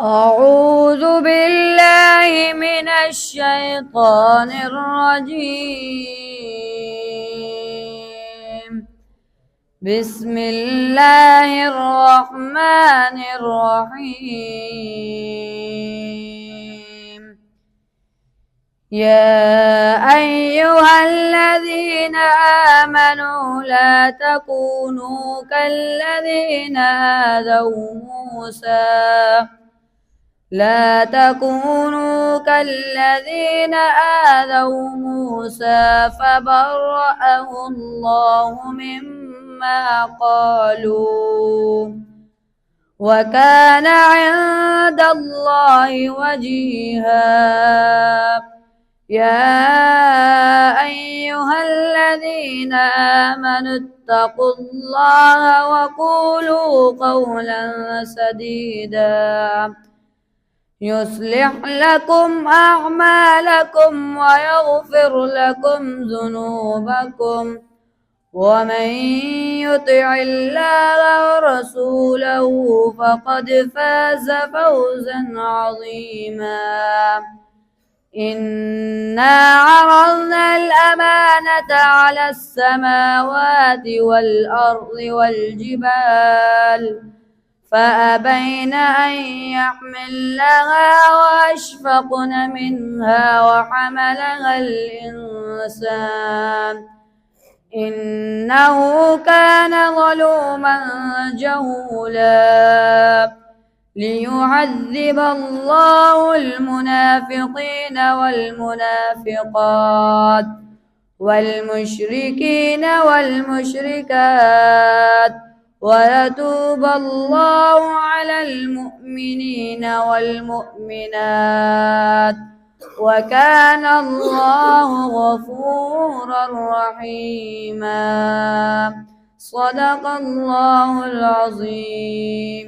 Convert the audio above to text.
أعوذ بالله من الشيطان الرجيم. بسم الله الرحمن الرحيم. يا أيها الذين آمنوا لا تكونوا كالذين آذوا موسى فبرأه الله مما قالوا وكان عند الله وجيها. يا أيها الذين آمنوا اتقوا الله وقولوا قولا سديدا يصلح لكم أعمالكم ويغفر لكم ذنوبكم، ومن يطع الله ورسوله فقد فاز فوزا عظيما. إنا عرضنا الأمانة على السماوات والأرض والجبال فأبين أن يحملنها وأشفقن منها وحملها الإنسان إنه كان ظلوما جهولا. ليعذب الله المنافقين والمنافقات والمشركين والمشركات ويتوب الله على المؤمنين والمؤمنات، وكان الله غفورا رحيما. صدق الله العظيم.